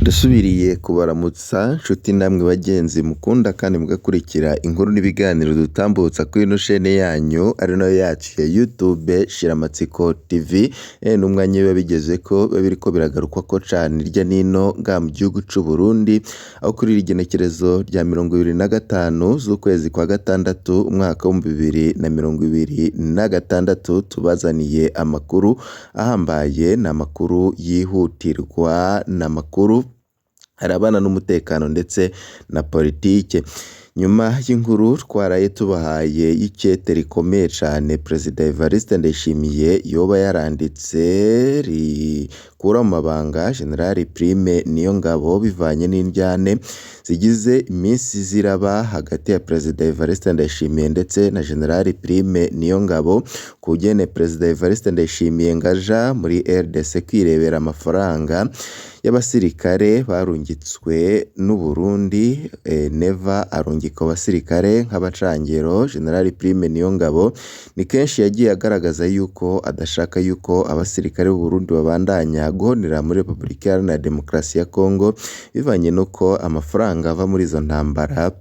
Ndasubiriye kubaramutsa nshuti namwe bagenzi mukunda kandi mugakurikira inkuru n'ibiganiro dutambutsa kuri ino shene yanyu ari nayo yacu ya YouTube Shiramatsiko TV. N'umwanya biba bigezeko biba biriko biragarukako cane irya nino ngaha mu gihugu c'u Burundi, aho kuri iri genekerezo rya 25 z'ukwezi kwa gatandatu umwaka wa 2026 tubazaniye amakuru ahambaye, n'amakuru yihutirwa, n'amakuru arabana n'umutekano ndetse na politike. Nyuma y'inkuru twaraye tubahaye y'icete rikomeye cane Perezida Evariste Ndayishimiye yoba yaranditse rikura mu mabanga General Prime Niyongabo bivanye n'indyane zigize iminsi ziraba hagati ya Perezida Evariste Ndayishimiye ndetse na General Prime Niyongabo, kugene Perezida Evariste Ndayishimiye ngaja muri RDC kwirebera amafaranga y'abasirikare barungitswe n'u Burundi. Neva arungika abasirikare nk'abacangero. General Prime Niyongabo ni kenshi yagiye agaragaza yuko adashaka yuko abasirikare b'u Burundi babandanya guhonera muri Repubulika Iharanira Demokarasi ya Kongo, bivanye nuko amafaranga ava muri izo ntambara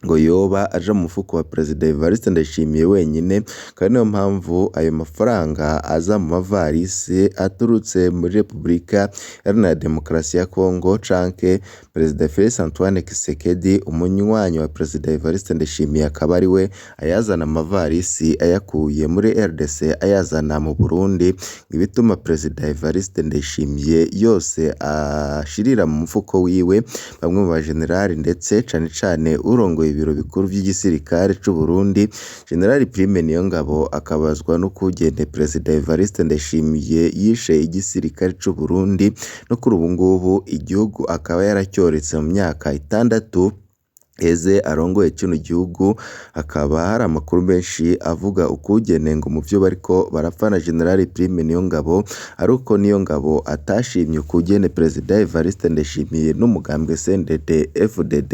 ngo yoba aja mu mufuko wa Perezida Evariste Ndayishimiye wenyine, kandi niyo mpamvu ayo mafaranga aza mu mavarisi aturutse muri Repubulika Iharanira Demokarasi ya Kongo, canke Perezida Felix Antoine Tshisekedi umunywanyi wa Perezida Evariste Ndayishimiye akaba ari we ayazana amavarisi ayakuye muri RDC ayazana mu Burundi, ibituma Perezida Evariste Ndayishimiye yose ashirira mu mufuko wiwe bamwe mu bajenerali ndetse cane cane urongoye ibiro bikuru by'igisirikare c'u Burundi General Prime Niyongabo akabazwa n'ukugene Perezida Evariste Ndayishimiye yishe igisirikare c'u Burundi, no kuri ubu ngubu igihugu akaba yaracyoretse mu myaka 6 eze arongoye kino gihugu. Hakaba hari amakuru menshi avuga ukugene ngo mu byo bariko barapfana General Prime Niyongabo ari uko Niyongabo atashimye ukugene Perezida Evariste Ndayishimiye n'umugambwe CNDD FDD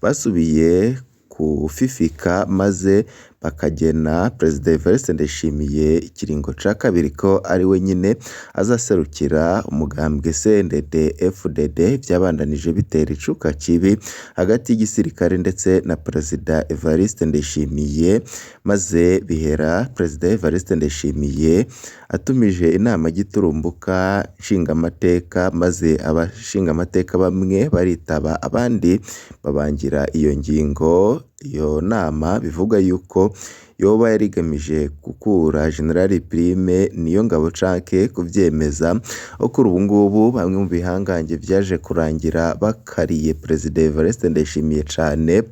basubiye kufifika maze bakagena Perezida Evariste Ndayishimiye ikiringo ca kabiri ko ari we nyine azaserukira umugambwe CNDD FDD. Byabandanije bitera icuka kibi hagati y'igisirikare ndetse na Perezida Evariste Ndayishimiye, maze bihera Perezida Evariste Ndayishimiye atumije inama giturumbuka nshingamateka, maze abashingamateka bamwe baritaba abandi babangira iyo ngingo. Iyo nama bivuga yuko yoba yarigamije gukura General Prime Niyongabo canke kuvyemeza, aho kuri ubu ngubu bamwe mu bihangange vyaje kurangira bakariye Perezida Evariste Ndayishimiye cane,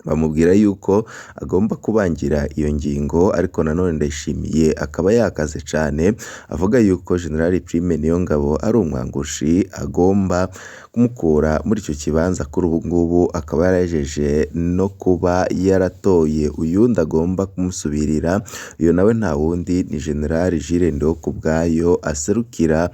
bamubwira yuko agomba kubangira iyo ngingo, ariko nanone Ndayishimiye akaba yakaze cane avuga yuko General Prime Niyongabo ari umwangushi agomba kumukura muri ico kibanza. Kuri ubu ngubu akaba yarajeje no kuba yaratoye uyundi agomba kumusubirira, uyo nawe nta wundi ni General Jules Ndihokubwayo aserukira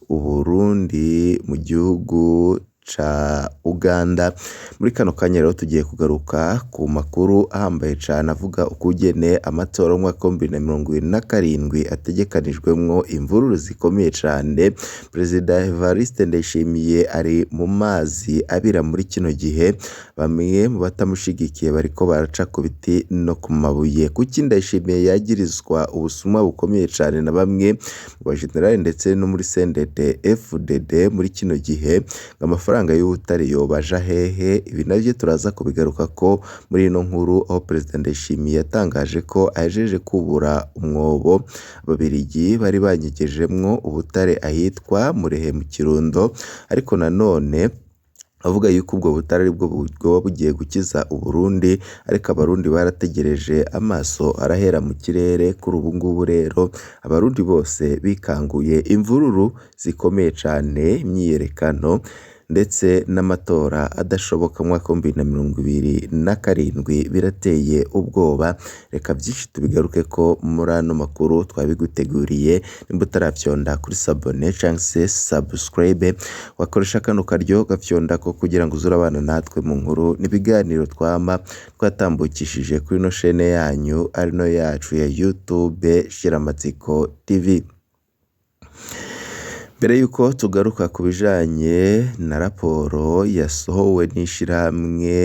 u Burundi mu gihugu ca Uganda. Muri kano kanya rero tugiye kugaruka ku makuru ahambaye cane avuga ukugene amatora y'umwaka wa 2027 ategekanijwemwo imvururu zikomeye cane. Perezida Evariste Ndayishimiye ari mu mazi abira muri kino gihe, bamwe mu batamushigikiye bariko baraca ku biti no ku mabuye. Kuki Ndayishimiye yagirizwa ubusuma bukomeye cane na bamwe mu bajenerali ndetse no muri CNDD FDD muri kino gihe, amafaranga y'ubutare yobaja hehe? Ibi navyo turaza kubigaruka ko muri ino nkuru, aho Perezida Ndayishimiye yatangaje ko ahejeje kubura umwobo Ababiligi bari banyigejemwo ubutare ahitwa Murehe mu Kirundo, ariko nanone avuga yuko ubwo butare aribwo bwoba bugiye gukiza u Burundi, ariko abarundi barategereje amaso arahera mu kirere. Kuri ubu ngubu rero abarundi bose bikanguye imvururu zikomeye cane, imyiyerekano ndetse n'amatora adashoboka mu mwaka wa 2027 birateye ubwoba. Reka byinshi tubigaruke ko muri ano makuru twabiguteguriye. Nimba utaravyonda kuri sabone canke se subscribe, wakoresha kano karyo gafyonda ko kugira ngo uzurabana natwe mu nkuru n'ibiganiro twatambukishije kuri no shene yanyu ari no yacu ya YouTube Shiramatsiko TV. Mbere yuko tugaruka ku bijanye na raporo yasohowe n'ishirahamwe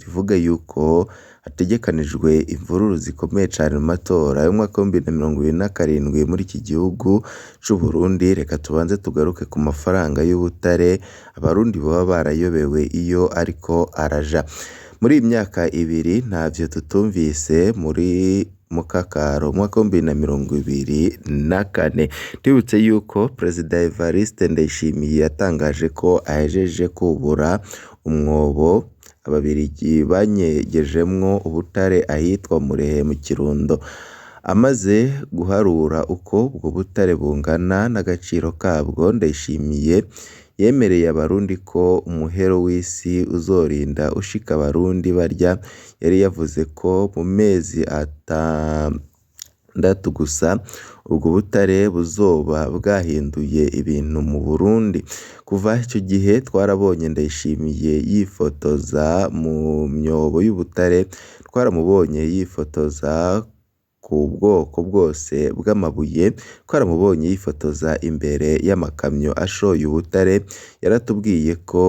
rivuga yuko hategekanijwe imvururu zikomeye cane mu matora y'umwaka w'2027 muri iki gihugu c'u Burundi, reka tubanze tugaruke ku mafaranga y'ubutare abarundi boba barayobewe iyo ariko araja. Muri iyi myaka ibiri ntavyo tutumvise muri Mukakaro umwaka w'2024. Twibutse yuko Perezida Evariste Ndayishimiye yatangaje ko ahejeje kubura umwobo ababirigi banyegejemwo ubutare ahitwa Murehe mu Kirundo. Amaze guharura uko ubwo butare bungana n'agaciro kabwo, Ndayishimiye yemereye abarundi ko umuhero w'isi uzorinda ushika abarundi barya. Yari yavuze ko mu mezi atandatu gusa ubwo butare buzoba bwahinduye ibintu mu Burundi. Kuva ico gihe twarabonye Ndayishimiye yifotoza mu myobo y'ubutare, twaramubonye yifotoza ku bwoko bwose bw'amabuye, twaramubonye yifotoza imbere y'amakamyo ashoye ubutare. Yaratubwiye ko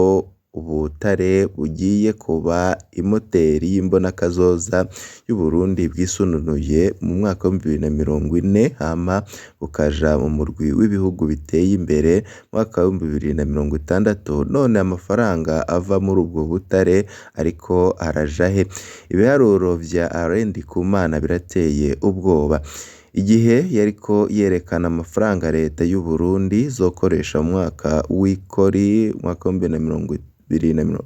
ubutare bugiye kuba imoteri y'imbonakazoza y'Uburundi bwisununuye mu mwaka w'2040, hama bukaja mu murwi w'ibihugu biteye imbere mu mwaka w'2060. None amafaranga ava muri ubwo butare ariko araja he? Ibiharuro vya Alain Ndikumana birateye ubwoba. Igihe yariko yerekana amafaranga leta y'u Burundi izokoresha mu mwaka w'ikori, umwaka w'2026,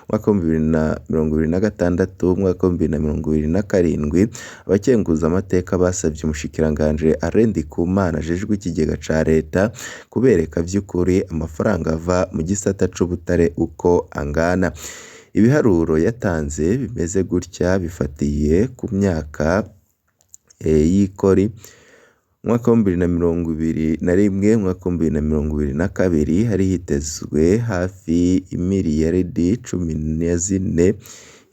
umwaka w'2027, abakenguza amateka basavye umushikiranganje Alain Ndikumana ajejwe ikigega ca leta kubereka vy'ukuri amafaranga ava mu gisata c'ubutare uko angana. Ibiharuro yatanze bimeze gutya bifatiye ku myaka y'ikori. Umwaka w'2021, umwaka w'2022 hari hitezwe hafi imiliyaridi 14,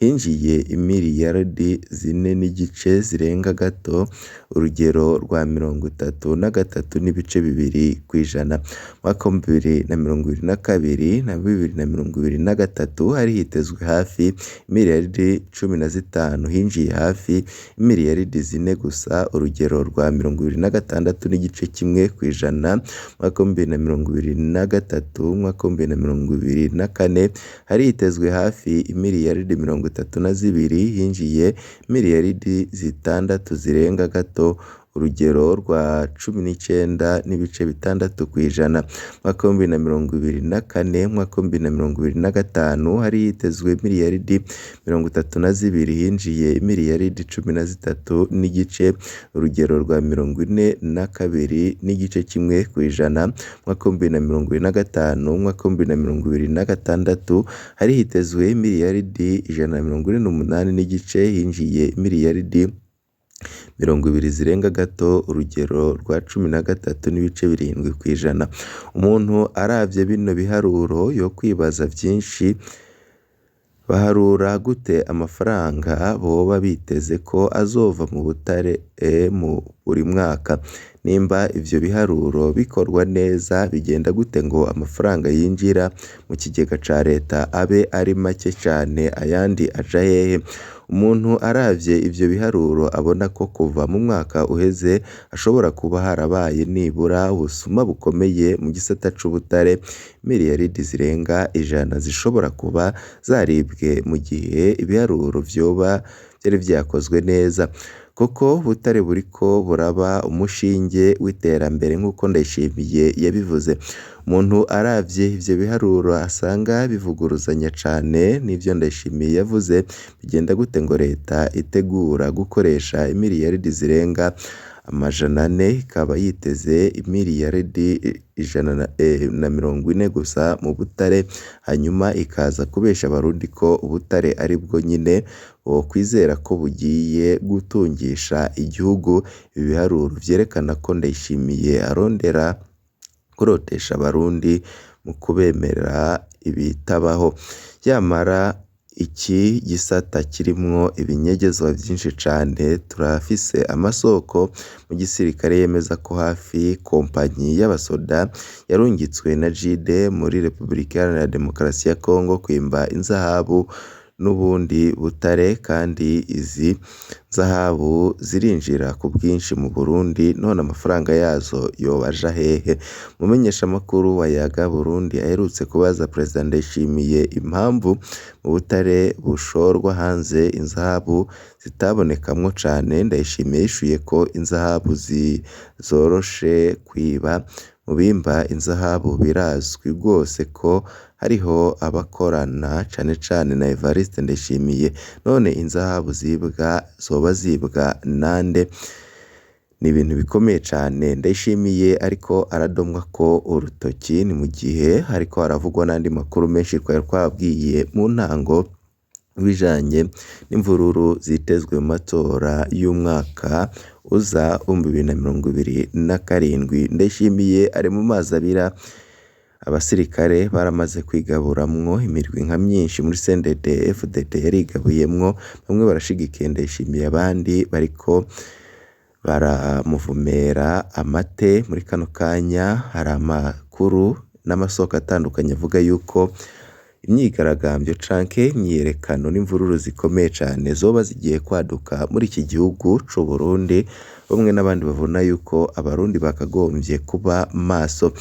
hinjiye imiliyaridi 4 zirenga gato, urugero rwa 33.2%. Umwaka w'2022 na 2023 hari hitezwe hafi imiliyaridi 15, hinjiye hafi imiliyaridi 4 gusa, urugero rwa 26.1%. Umwaka w'2023, umwaka w'2024 hari hitezwe hafi imiliyaridi 32, hinjiye miliyaridi 6 zirenga gato, urugero rwa 19.6%. Umwaka w'2024, umwaka w'2025 hari hitezwe miliyaridi 32, hinjiye miliyaridi 13.9%, urugero rwa 42.1%. Umwaka w'2025, umwaka w'2026 hari hitezwe miliyaridi 148.9, hinjiye miliyaridi 20 zirenga gato, urugero rwa 13.7%. Umuntu aravye bino biharuro yo kwibaza vyinshi. Baharura gute amafaranga boba biteze ko azova mu butare mu buri mwaka? Nimba ivyo biharuro bikorwa neza, bigenda gute ngo amafaranga yinjira mu kigega ca leta abe ari make cane, ayandi aja hehe? Umuntu aravye ivyo biharuro abona ko kuva mu mwaka uheze hashobora kuba harabaye nibura ubusuma bukomeye mu gisata c'ubutare. Miliyaridi zirenga 100 zishobora kuba zaribwe mu gihe ibiharuro vyoba vyari vyakozwe neza. Koko ubutare buriko buraba umushinge w'iterambere nk'uko Ndayishimiye yabivuze. Umuntu aravye ivyo biharuro asanga bivuguruzanya cane n'ivyo Ndayishimiye yavuze. Bigenda gute ngo leta itegura gukoresha imiliyaridi zirenga 400 ikaba yiteze imiliyaridi 140 gusa mu butare, hanyuma ikaza kubesha abarundi ko ubutare ari bwo nyine bokwizera ko bugiye gutungisha igihugu? Ibi biharuro vyerekana ko Ndayishimiye arondera kurotesha abarundi mu kubemerera ibitabaho. Yamara iki gisata kirimwo ibinyegezwa vyinshi cane, turafise amasoko mu gisirikare yemeza ko hafi kompanyi y'abasoda yarungitswe na JIDE muri Repubulika Iharanira Demokarasi ya Kongo kwimba inzahabu n'ubundi butare, kandi izi zahabu zirinjira ku bwinshi mu Burundi, none amafaranga yazo yobaja hehe? Umumenyeshamakuru wa Yaga Burundi aherutse kubaza Perezida Ndayishimiye impamvu mu butare bushorwa hanze inzahabu zitabonekamwo cane, Ndayishimiye yishuye ko inzahabu zoroshe kwiba. Mu bimba inzahabu birazwi rwose ko hariho abakorana cane cane na Evariste Ndayishimiye, none inzahabu zibwa zoba zibwa nande? Ni ibintu bikomeye cane. Ndayishimiye ariko aradomwa ko urutoki, ni mu gihe hariko haravugwa n'andi makuru menshi twari twabwiye mu ntango bijanye n'imvururu zitezwe mu matora y'umwaka uza 2027. Ndayishimiye ari mu mazi abira, abasirikare baramaze kwigaburamwo imirwi nka myinshi muri CNDD FDD yarigabuyemwo, bamwe barashigikiye Ndayishimiye abandi bariko baramuvumera amate. Muri kano kanya hari amakuru n'amasoko atandukanye avuga yuko imyigaragambyo canke imyiyerekano n'imvururu zikomeye cane zoba zigiye kwaduka muri iki gihugu c'u Burundi. Bamwe n'abandi babona yuko abarundi bakagombye kuba maso.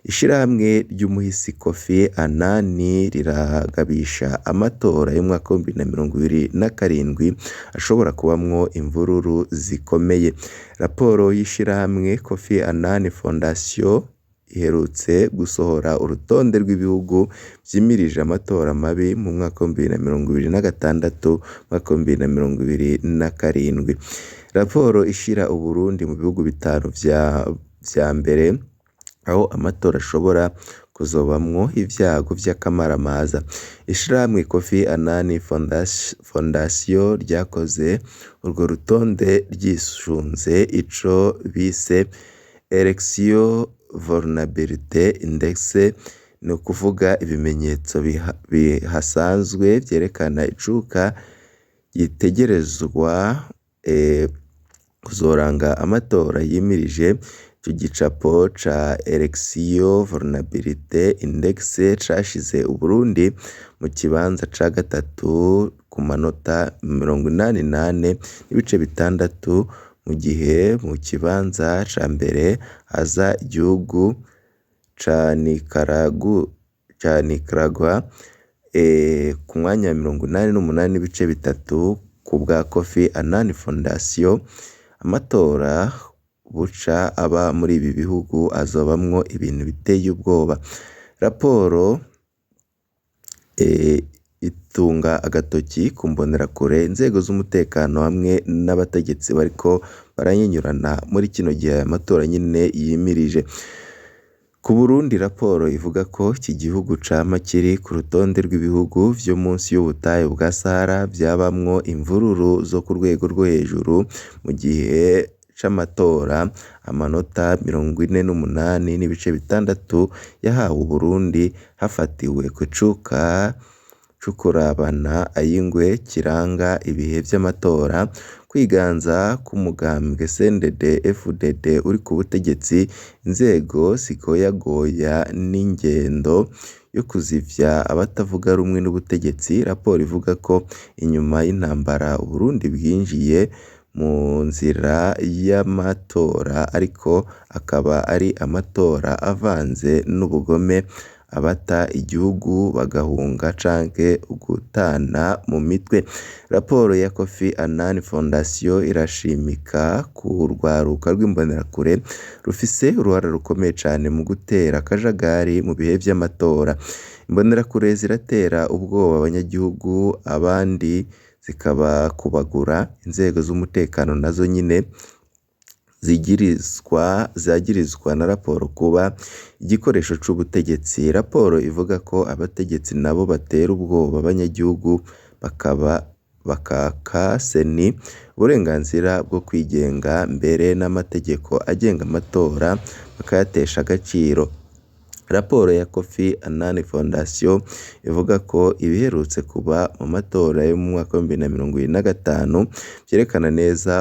Ishirahamwe ry'umuhisi Kofi Anani riragabisha amatora y'umwaka wa 2027 ashobora kubamwo imvururu zikomeye. Raporo y'ishirahamwe Kofi Anani Fondation iherutse gusohora urutonde rw'ibihugu vyimirije amatora mabi mu mwaka wa 2026, mwaka wa 2027. Raporo ishira Uburundi mu bihugu bitanu vya mbere aho amatora ashobora kuzobamwo ivyago vy'akamaramaza. Ishirahamwe Kofi Anani Fondation ryakoze urwo rutonde ryisunze ico bise Election Vulnerabilité Index, ni ukuvuga ibimenyetso bihasanzwe vyerekana icuka gitegerezwa kuzoranga amatora yimirije. Ico gicapo ca Election Vulnerabilité Index cashize Uburundi mu kibanza ca gatatu ku manota 88.6, mu gihe mu kibanza ca mbere haza igihugu ca Nicaragua ku mwanya wa 88.3. Ku bwa Kofi Anani Fondation, amatora buca aba muri ibi bihugu azobamwo ibintu biteye ubwoba. Raporo itunga agatoki ku mbonerakure, inzego z'umutekano hamwe n'abategetsi bariko baranyinyurana muri kino gihe aya matora nyine yimirije. Ku Burundi, raporo ivuga ko iki gihugu cama kiri ku rutonde rw'ibihugu vyo munsi y'ubutayu bwa Sahara vyabamwo imvururu zo ku rwego rwo hejuru. Mu gihe c'amatora amanota 48.6 yahawe Uburundi hafatiwe ku cuka c'ukurabana ayingwe kiranga ibihe vy'amatora, kwiganza k'umugambwe CNDD FDD uri ku butegetsi, inzego zigoyagoya n'ingendo yo kuzivya abatavuga rumwe n'ubutegetsi. Raporo ivuga ko inyuma y'intambara Uburundi bwinjiye mu nzira y'amatora, ariko akaba ari amatora avanze n'ubugome, abata igihugu bagahunga canke gutana mu mitwe. Raporo ya Kofi Anani Fondation irashimika ku rwaruka rw'imbonerakure rufise uruhara rukomeye cane mu gutera akajagari mu bihe vy'amatora. Imbonerakure ziratera ubwoba abanyagihugu, abandi zikabakubagura. Inzego z'umutekano nazo nyine zagirizwa na raporo kuba igikoresho c'ubutegetsi. Raporo ivuga ko abategetsi nabo batera ubwoba abanyagihugu, bakaka seni uburenganzira bwo kwigenga, mbere n'amategeko agenga amatora bakayatesha agaciro. Raporo ya Kofi Annan Foundation ivuga ko ibiherutse kuba mu matora yo mu mwaka wa 2025 vyerekana neza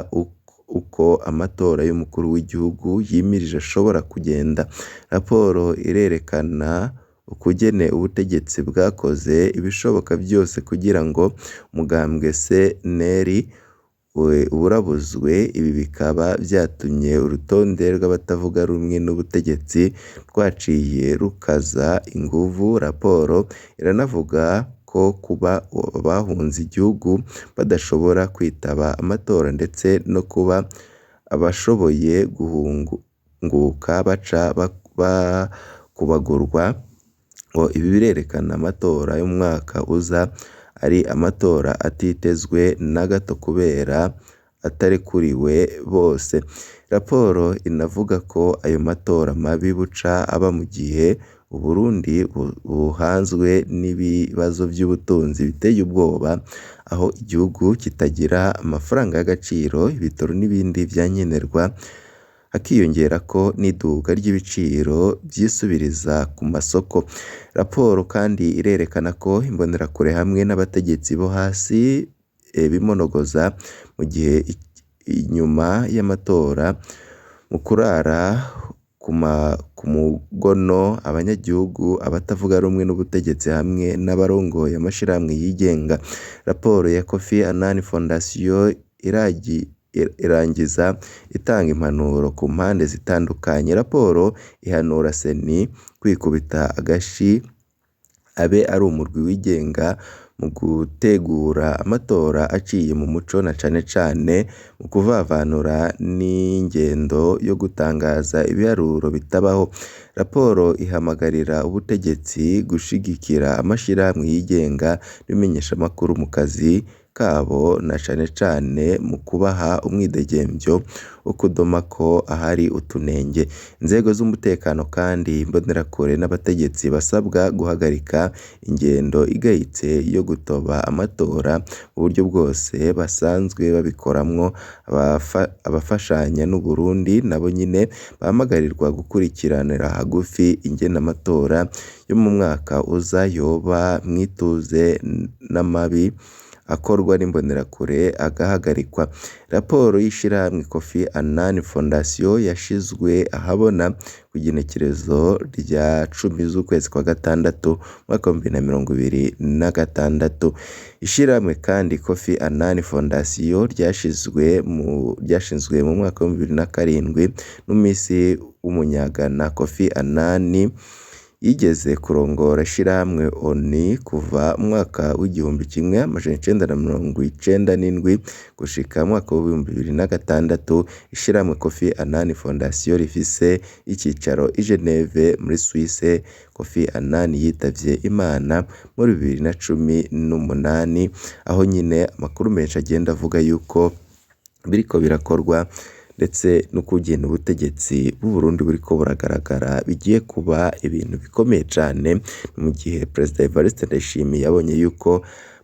uko amatora y'umukuru w'igihugu yimirije ashobora kugenda. Raporo irerekana ukugene ubutegetsi bwakoze ibishoboka byose kugira ngo umugambwe CNL uburabuzwe. Ibi bikaba byatumye urutonde rw'abatavuga rumwe n'ubutegetsi rwaciye rukaza inguvu. Raporo iranavuga ko kuba bahunze igihugu badashobora kwitaba amatora ndetse no kuba abashoboye guhunguka baca bakubagurwa ngo ibi birerekana amatora y'umwaka uza ari amatora atitezwe na gato kubera atarekuriwe bose. Raporo inavuga ko ayo matora mabi buca aba mu gihe Uburundi buhanzwe n'ibibazo by'ubutunzi biteye ubwoba, aho igihugu kitagira amafaranga y'agaciro, ibitoro n'ibindi byankenerwa, hakiyongera ko n'iduga ry'ibiciro byisubiriza ku masoko. Raporo kandi irerekana ko imbonerakure hamwe n'abategetsi bo hasi bimonogoza mu gihe inyuma y'amatora mu kurara ku mugono abanyagihugu, abatavuga rumwe n'ubutegetsi hamwe n'abarongoye amashirahamwe yigenga. Raporo ya Kofi Annan Foundation irangiza itanga impanuro ku mpande zitandukanye. Raporo ihanura Seni kwikubita agashi abe ari umurwi wigenga mu gutegura amatora aciye mu muco na cane cane mu kuvavanura n'ingendo yo gutangaza ibiharuro bitabaho. Raporo ihamagarira ubutegetsi gushigikira amashirahamwe yigenga n'ibimenyesha amakuru mu kazi kabo na cane cane mu kubaha umwidegemvyo wo kudoma ko ahari utunenge. Inzego z'umutekano kandi imbonerakure n'abategetsi basabwa guhagarika ingendo igayitse yo gutoba amatora mu buryo bwose basanzwe babikoramwo. Abafashanya n'Uburundi nabo nyine bahamagarirwa gukurikiranira hagufi ingene amatora yo mu mwaka uza yoba mwituze n'amabi akorwa n'imbonerakure agahagarikwa. Raporo y'ishirahamwe Kofi Annan Foundation yashizwe ahabona ku igenekerezo rya 10 z'ukwezi kwa gatandatu mwaka wa 2026. Ishirahamwe kandi Kofi Annan Foundation ryashinzwe mu mwaka wa 2007 n'umisi w'umunyagana. Kofi Annan yigeze kurongora ishirahamwe ONU kuva mwaka w'1997 gushika mwaka wa 2006. Ishirahamwe Kofi Annan Foundation rifise icicaro i Geneve muri Suisse. Kofi Annan yitavye Imana muri 2018, aho nyine amakuru menshi agenda avuga yuko biriko birakorwa ndetse no kugena ubutegetsi bw'Uburundi buriko buragaragara bigiye kuba ibintu bikomeye cane, mu gihe Perezida Evariste Ndayishimiye yabonye yuko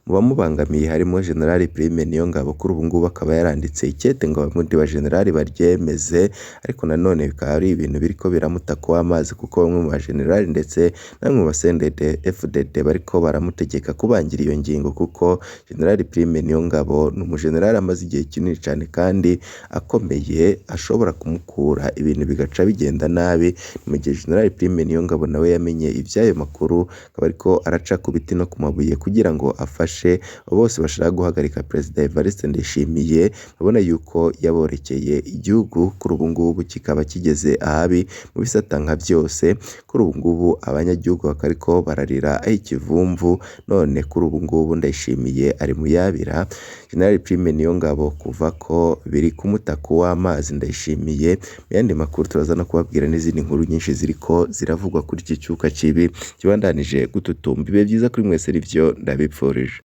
mu bamubangamiye harimo General Prime Niyongabo. Kuri ubu ngubu akaba yaranditse ikete ngo abamundi ba generali baryemeze, ariko nanone bikaba ari ibintu biriko biramutako amazi kuko bamwe mu ba generali ndetse namwe mu basendede FDD bariko baramutegeka kubangira iyo ngingo, kuko General Prime Niyongabo ni umugenerali amaze igihe kinini cyane kandi akomeye, ashobora kumukura ibintu bigaca bigenda nabi. Mu gihe General Prime Niyongabo nawe yamenye ivy'ayo makuru, akaba ariko araca ku biti no ku mabuye kugira ngo afashe bose bashaka guhagarika Perezida Evariste Ndayishimiye. Babona yuko yaborekeye igihugu, kuri ubu ngubu kikaba kigeze ahabi mu bisata nka byose. Kuri ubu ngubu abanyagihugu bakariko bararira ikivumvu, none kuri ubu ngubu Ndayishimiye ari muyabira. General Prime Niyongabo kuva ko biri ku mutako w'amazi Ndayishimiye. Mu yandi makuru turaza no kubabwira n'izindi nkuru nyinshi ziriko ziravugwa kuri iki cyuka cibi kibandanije gututumba. Ibe byiza kuri mwese rivyo ndabipfurije.